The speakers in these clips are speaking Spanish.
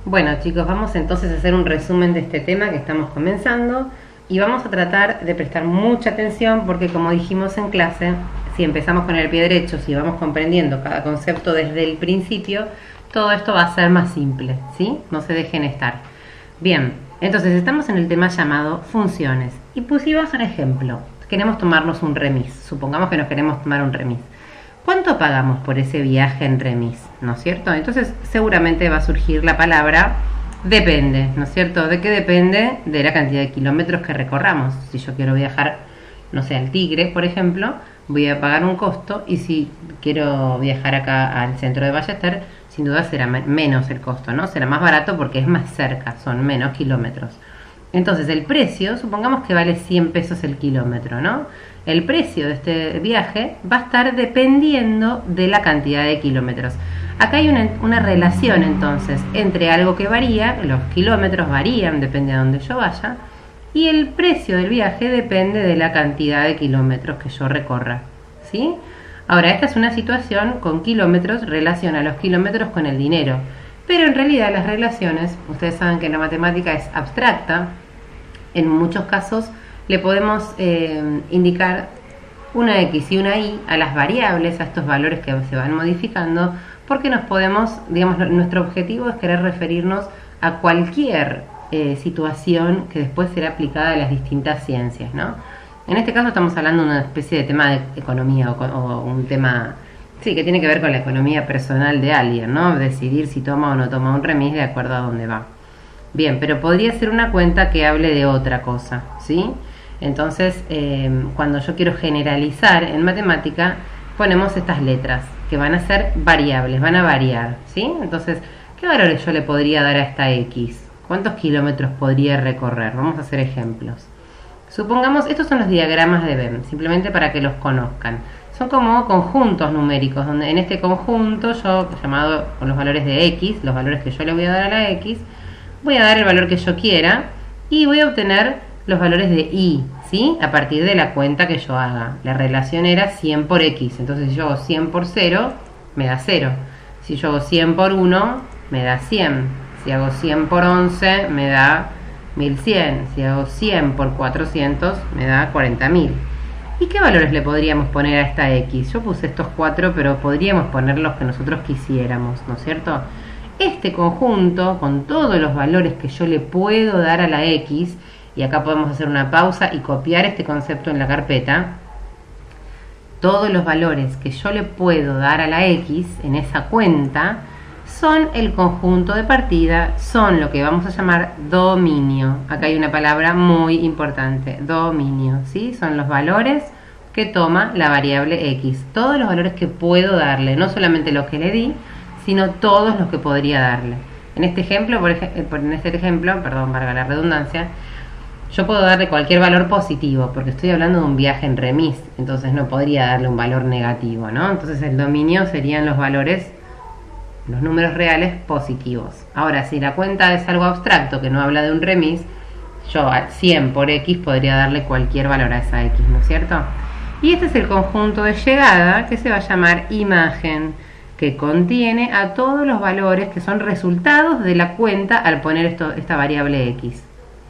Bueno chicos, vamos entonces a hacer un resumen de este tema que estamos comenzando y vamos a tratar de prestar mucha atención porque, como dijimos en clase, si empezamos con el pie derecho, si vamos comprendiendo cada concepto desde el principio, todo esto va a ser más simple, ¿sí? No se dejen estar. Bien, entonces estamos en el tema llamado funciones y pusimos un ejemplo. Queremos tomarnos un remis, supongamos que nos queremos tomar un remis. ¿Cuánto pagamos por ese viaje en remis? ¿No es cierto? Entonces seguramente va a surgir la palabra depende, ¿no es cierto? ¿De qué depende? De la cantidad de kilómetros que recorramos. Si yo quiero viajar, no sé, al Tigre, por ejemplo, voy a pagar un costo, y si quiero viajar acá al centro de Ballester, sin duda será menos el costo, ¿no? Será más barato porque es más cerca, son menos kilómetros. Entonces el precio, supongamos que vale 100 pesos el kilómetro, ¿no? El precio de este viaje va a estar dependiendo de la cantidad de kilómetros. Acá hay una relación entonces entre algo que varía, los kilómetros varían, depende de dónde yo vaya, y el precio del viaje depende de la cantidad de kilómetros que yo recorra, ¿sí? Ahora, esta es una situación con kilómetros, relaciona los kilómetros con el dinero, pero en realidad las relaciones, ustedes saben que la matemática es abstracta. En muchos casos le podemos indicar una X y una Y a las variables, a estos valores que se van modificando, porque nos podemos, digamos, nuestro objetivo es querer referirnos a cualquier situación que después será aplicada a las distintas ciencias, ¿no? En este caso estamos hablando de una especie de tema de economía o un tema, sí, que tiene que ver con la economía personal de alguien, ¿no? Decidir si toma o no toma un remis de acuerdo a dónde va. Bien, pero podría ser una cuenta que hable de otra cosa, ¿sí? Entonces, cuando yo quiero generalizar en matemática, ponemos estas letras, que van a ser variables, van a variar, ¿sí? Entonces, ¿qué valores yo le podría dar a esta X? ¿Cuántos kilómetros podría recorrer? Vamos a hacer ejemplos. Supongamos, estos son los diagramas de Venn, simplemente para que los conozcan. Son como conjuntos numéricos, donde en este conjunto yo, llamado con los valores de X, los valores que yo le voy a dar a la X, voy a dar el valor que yo quiera y voy a obtener los valores de Y, ¿sí? A partir de la cuenta que yo haga. La relación era 100 por X, entonces si yo hago 100 por 0, me da 0. Si yo hago 100 por 1, me da 100. Si hago 100 por 11, me da 1100. Si hago 100 por 400, me da 40.000. ¿Y qué valores le podríamos poner a esta X? Yo puse estos 4, pero podríamos poner los que nosotros quisiéramos, ¿no es cierto? Este conjunto, con todos los valores que yo le puedo dar a la X, y acá podemos hacer una pausa y copiar este concepto en la carpeta, todos los valores que yo le puedo dar a la X en esa cuenta son el conjunto de partida, son lo que vamos a llamar dominio. Acá hay una palabra muy importante, dominio, ¿sí? Son los valores que toma la variable X, todos los valores que puedo darle, no solamente los que le di, sino todos los que podría darle. En este ejemplo, perdón, valga la redundancia, yo puedo darle cualquier valor positivo, porque estoy hablando de un viaje en remis, entonces no podría darle un valor negativo, ¿no? Entonces el dominio serían los valores, los números reales positivos. Ahora, si la cuenta es algo abstracto, que no habla de un remis, yo a 100 por X podría darle cualquier valor a esa X, ¿no es cierto? Y este es el conjunto de llegada, que se va a llamar imagen, que contiene a todos los valores que son resultados de la cuenta al poner esta variable X,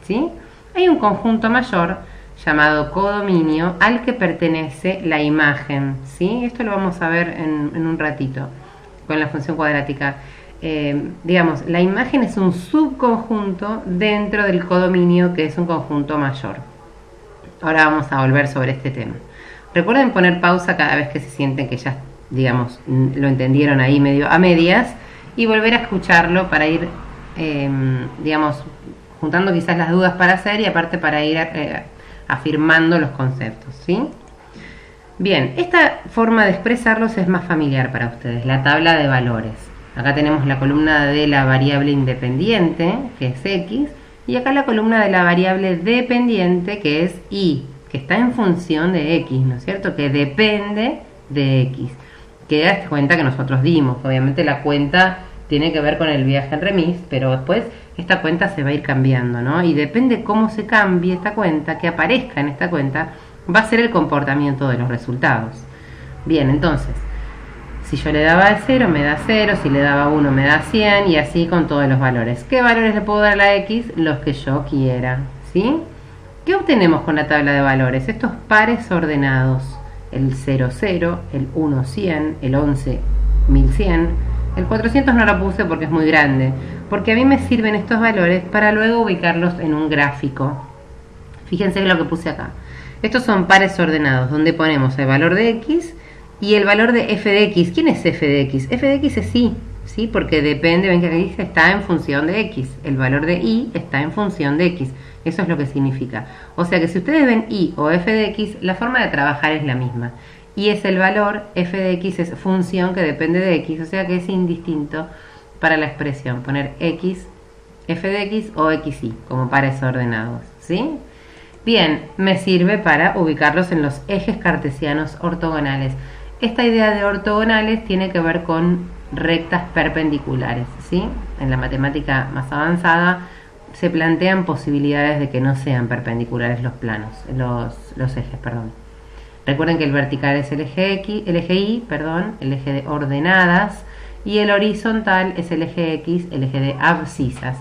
¿sí? Hay un conjunto mayor llamado codominio al que pertenece la imagen, ¿sí? Esto lo vamos a ver en un ratito con la función cuadrática. Digamos, la imagen es un subconjunto dentro del codominio, que es un conjunto mayor. Ahora vamos a volver sobre este tema. Recuerden poner pausa cada vez que se sienten que ya, digamos, lo entendieron ahí medio a medias, y volver a escucharlo para ir, digamos, juntando quizás las dudas para hacer, y aparte para ir afirmando los conceptos, ¿sí? Bien, esta forma de expresarlos es más familiar para ustedes, la tabla de valores. Acá tenemos la columna de la variable independiente, que es X, y acá la columna de la variable dependiente, que es Y, que está en función de X, ¿no es cierto? Que depende de X. Que es cuenta que nosotros dimos. Obviamente la cuenta tiene que ver con el viaje en remis, pero después esta cuenta se va a ir cambiando, ¿no? Y depende cómo se cambie esta cuenta, que aparezca en esta cuenta, va a ser el comportamiento de los resultados. Bien, entonces, Si yo le daba el 0 me da 0, si le daba 1 me da 100 y así con todos los valores. ¿Qué valores le puedo dar a la X? Los que yo quiera, ¿sí? ¿Qué obtenemos con la tabla de valores? Estos pares ordenados, el 0, 0, el 1, 100, el 11, 1100. El 400 no lo puse porque es muy grande, porque a mí me sirven estos valores para luego ubicarlos en un gráfico. Fíjense lo que puse acá. Estos son pares ordenados, donde ponemos el valor de X y el valor de f de x. ¿Quién es f de x? F de x es y, ¿sí? Porque depende, ven que aquí dice está en función de x. El valor de y está en función de x. Eso es lo que significa. O sea que si ustedes ven y o f de x, la forma de trabajar es la misma. Y es el valor, f de x es función que depende de x, o sea que es indistinto para la expresión. Poner x, f de x o xy como pares ordenados, ¿sí? Bien, me sirve para ubicarlos en los ejes cartesianos ortogonales. Esta idea de ortogonales tiene que ver con rectas perpendiculares, ¿sí? En la matemática más avanzada se plantean posibilidades de que no sean perpendiculares los planos, los ejes, perdón. Recuerden que el vertical es el eje X, el eje Y, perdón, el eje de ordenadas, y el horizontal es el eje X, el eje de abscisas.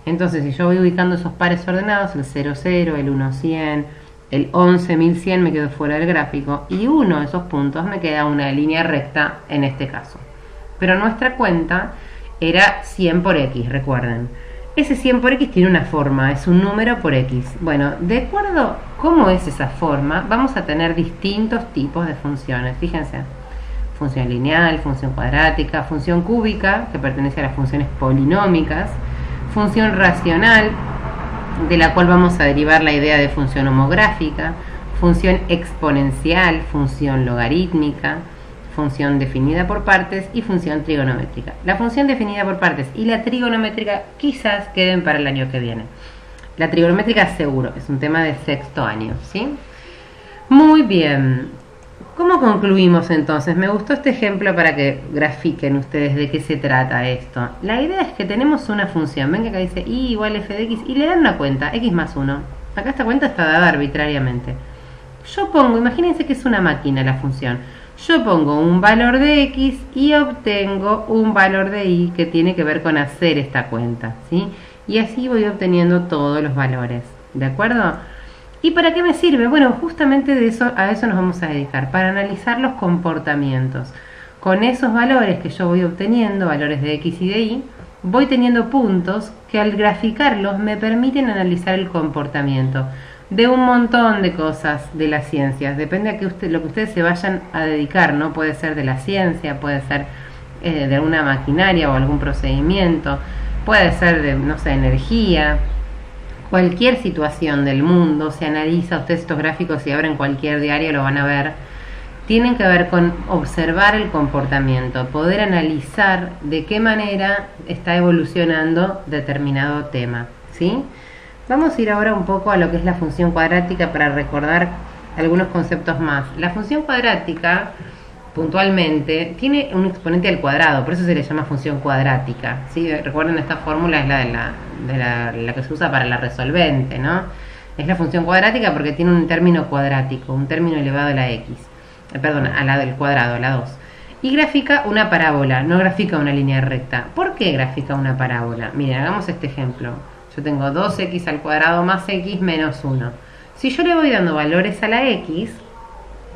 Entonces, si yo voy ubicando esos pares ordenados, el 0, 0, el 1, 100, el 11, 1100 me quedo fuera del gráfico, y uno de esos puntos me queda una línea recta en este caso. Pero nuestra cuenta era 100 por X, recuerden. Ese 100 por X tiene una forma, es un número por X. Bueno, de acuerdo a cómo es esa forma, vamos a tener distintos tipos de funciones. Fíjense, función lineal, función cuadrática, función cúbica, que pertenece a las funciones polinómicas, función racional, de la cual vamos a derivar la idea de función homográfica, función exponencial, función logarítmica, función definida por partes y función trigonométrica. La función definida por partes y la trigonométrica quizás queden para el año que viene. La trigonométrica seguro, es un tema de sexto año, ¿sí? Muy bien. ¿Cómo concluimos entonces? Me gustó este ejemplo para que grafiquen ustedes de qué se trata esto. La idea es que tenemos una función, ven que acá dice y igual f de x y le dan una cuenta, x más 1. Acá esta cuenta está dada arbitrariamente. Yo pongo, imagínense que es una máquina la función. Yo pongo un valor de x y obtengo un valor de y que tiene que ver con hacer esta cuenta, ¿sí? Y así voy obteniendo todos los valores, ¿de acuerdo? ¿Y para qué me sirve? Bueno, justamente a eso nos vamos a dedicar, para analizar los comportamientos. Con esos valores que yo voy obteniendo, valores de x y de y, voy teniendo puntos que al graficarlos me permiten analizar el comportamiento de un montón de cosas de las ciencias. Depende de lo que ustedes se vayan a dedicar, ¿no? Puede ser de la ciencia, puede ser de alguna maquinaria o algún procedimiento, puede ser de, no sé, energía. Cualquier situación del mundo se analiza, ustedes estos gráficos si abren cualquier diario lo van a ver, tienen que ver con observar el comportamiento, poder analizar de qué manera está evolucionando determinado tema, ¿sí? Vamos a ir ahora un poco a lo que es la función cuadrática para recordar algunos conceptos más. La función cuadrática, puntualmente, tiene un exponente al cuadrado, por eso se le llama función cuadrática, ¿sí? Recuerden, esta fórmula es la que se usa para la resolvente, ¿no? Es la función cuadrática porque tiene un término cuadrático, un término elevado a la x, perdón, a la del cuadrado, a la 2. Y grafica una parábola, no grafica una línea recta. ¿Por qué grafica una parábola? Miren, hagamos este ejemplo. Yo tengo 2x al cuadrado más x menos 1. Si yo le voy dando valores a la x,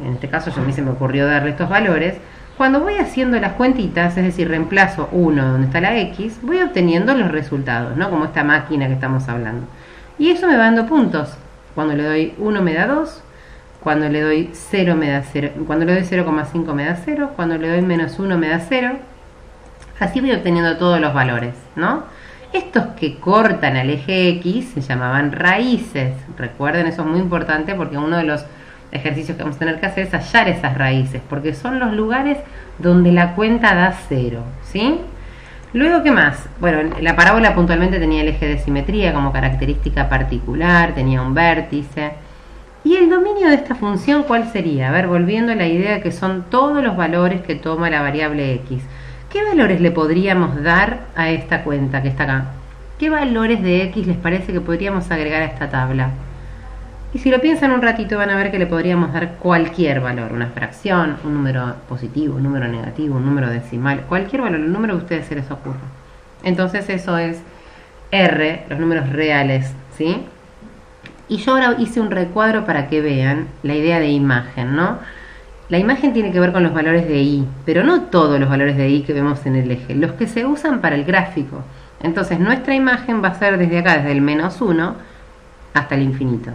en este caso a mí se me ocurrió darle estos valores, cuando voy haciendo las cuentitas, es decir, reemplazo 1 donde está la x, voy obteniendo los resultados, ¿no? Como esta máquina que estamos hablando. Y eso me va dando puntos. Cuando le doy 1 me da 2, cuando le doy 0 me da 0, cuando le doy 0,5 me da 0, cuando le doy menos 1 me da 0. Así voy obteniendo todos los valores, ¿no? Estos que cortan al eje X se llamaban raíces. Recuerden, eso es muy importante porque uno de los ejercicios que vamos a tener que hacer es hallar esas raíces, porque son los lugares donde la cuenta da 0, ¿sí? Luego, ¿qué más? Bueno, la parábola puntualmente tenía el eje de simetría como característica particular, tenía un vértice. ¿Y el dominio de esta función cuál sería? A ver, volviendo a la idea de que son todos los valores que toma la variable X. ¿Qué valores le podríamos dar a esta cuenta que está acá? ¿Qué valores de X les parece que podríamos agregar a esta tabla? Y si lo piensan un ratito van a ver que le podríamos dar cualquier valor, una fracción, un número positivo, un número negativo, un número decimal, cualquier valor, el número que a ustedes se les ocurra. Entonces eso es R, los números reales, ¿sí? Y yo ahora hice un recuadro para que vean la idea de imagen, ¿no? La imagen tiene que ver con los valores de I, pero no todos los valores de I que vemos en el eje, los que se usan para el gráfico. Entonces nuestra imagen va a ser desde acá, desde el -1 hasta el infinito,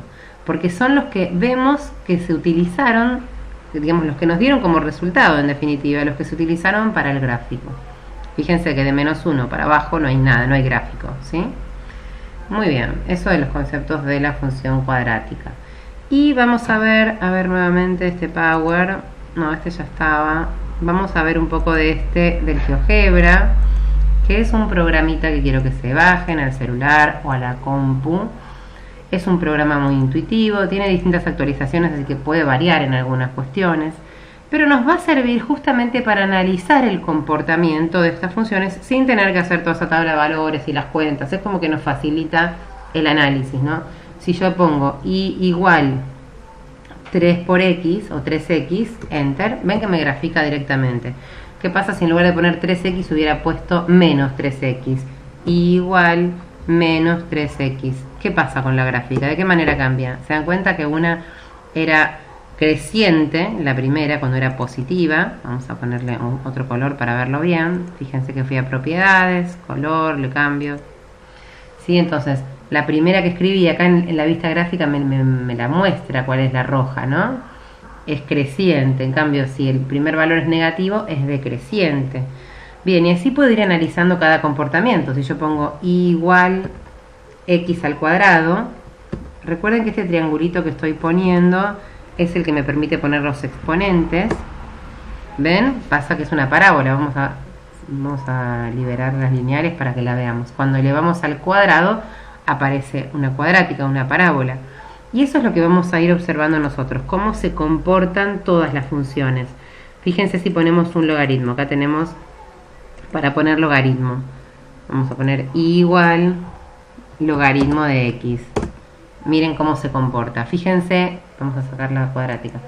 porque son los que vemos que se utilizaron, digamos, los que nos dieron como resultado, en definitiva, los que se utilizaron para el gráfico. Fíjense que de -1 para abajo no hay nada, no hay gráfico, ¿sí? Muy bien, eso de los conceptos de la función cuadrática. Y vamos a ver nuevamente este Power. No, este ya estaba. Vamos a ver un poco de del GeoGebra, que es un programita que quiero que se bajen al celular o a la compu. Es un programa muy intuitivo, tiene distintas actualizaciones, así que puede variar en algunas cuestiones, pero nos va a servir justamente para analizar el comportamiento de estas funciones sin tener que hacer toda esa tabla de valores y las cuentas. Es como que nos facilita el análisis, ¿no? Si yo pongo y igual 3 por x o 3x, enter, ven que me grafica directamente. ¿Qué pasa si en lugar de poner 3x hubiera puesto menos 3x? Igual menos 3x. ¿Qué pasa con la gráfica? ¿De qué manera cambia? ¿Se dan cuenta que una era creciente, la primera, cuando era positiva? Vamos a ponerle otro color para verlo bien. Fíjense que fui a propiedades, color, le cambio. ¿Sí? Entonces, la primera que escribí acá en la vista gráfica me la muestra cuál es la roja, ¿no? Es creciente. En cambio, si el primer valor es negativo, es decreciente. Bien, y así puedo ir analizando cada comportamiento. Si yo pongo igual x al cuadrado, recuerden que este triangulito que estoy poniendo es el que me permite poner los exponentes. ¿Ven? Pasa que es una parábola. Vamos a liberar las lineales para que la veamos. Cuando elevamos al cuadrado aparece una cuadrática, una parábola. Y eso es lo que vamos a ir observando nosotros, cómo se comportan todas las funciones. Fíjense si ponemos un logaritmo. Acá tenemos para poner logaritmo. Vamos a poner igual logaritmo de x. Miren cómo se comporta. Fíjense, vamos a sacar la cuadrática.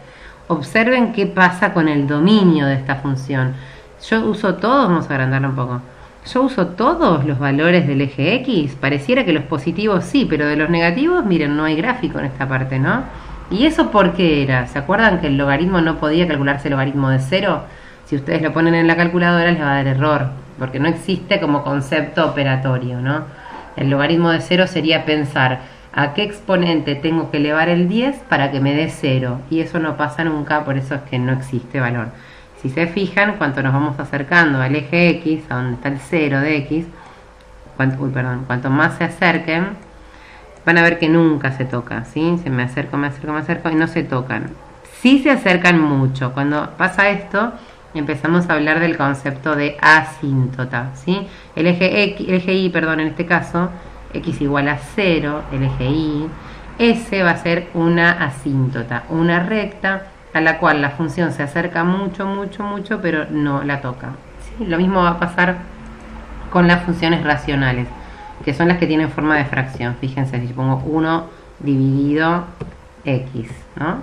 Observen qué pasa con el dominio de esta función. Yo uso todos, vamos a agrandarlo un poco. Yo uso todos los valores del eje X. Pareciera que los positivos sí, pero de los negativos, miren, no hay gráfico en esta parte, ¿no? ¿Y eso por qué era? ¿Se acuerdan que el logaritmo no podía calcularse el logaritmo de 0? Si ustedes lo ponen en la calculadora les va a dar error, porque no existe como concepto operatorio, ¿no? El logaritmo de 0 sería pensar a qué exponente tengo que elevar el 10 para que me dé 0. Y eso no pasa nunca, por eso es que no existe valor. Si se fijan, cuanto nos vamos acercando al eje X, a donde está el 0 de X, cuanto más se acerquen, van a ver que nunca se toca, ¿sí? Se me acerco y no se tocan. Sí se acercan mucho. Cuando pasa esto, empezamos a hablar del concepto de asíntota, ¿sí? El eje Y, en este caso, X igual a 0, el eje Y, ese va a ser una asíntota, una recta a la cual la función se acerca mucho, pero no la toca, ¿sí? Lo mismo va a pasar con las funciones racionales, que son las que tienen forma de fracción. Fíjense, si pongo 1 dividido x, ¿no?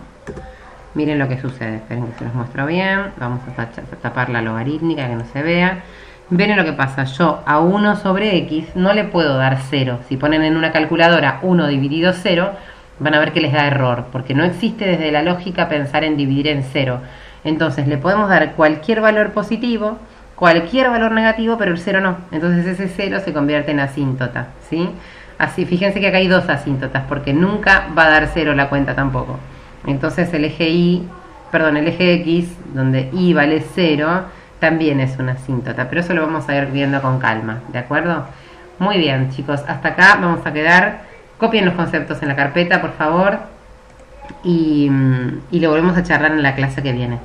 Miren lo que sucede. Esperen que se los muestro bien. Vamos a tapar la logarítmica, que no se vea. Ven lo que pasa. Yo a 1 sobre x no le puedo dar 0. Si ponen en una calculadora 1 dividido 0, van a ver que les da error, porque no existe desde la lógica pensar en dividir en 0. Entonces le podemos dar cualquier valor positivo, cualquier valor negativo, pero el 0 no. Entonces ese 0 se convierte en asíntota, ¿sí? Así, fíjense que acá hay dos asíntotas, porque nunca va a dar 0 la cuenta tampoco. Entonces el eje X, donde Y vale 0, también es una asíntota, pero eso lo vamos a ir viendo con calma, ¿de acuerdo? Muy bien, chicos, hasta acá vamos a quedar. Copien los conceptos en la carpeta, por favor, y lo volvemos a charlar en la clase que viene.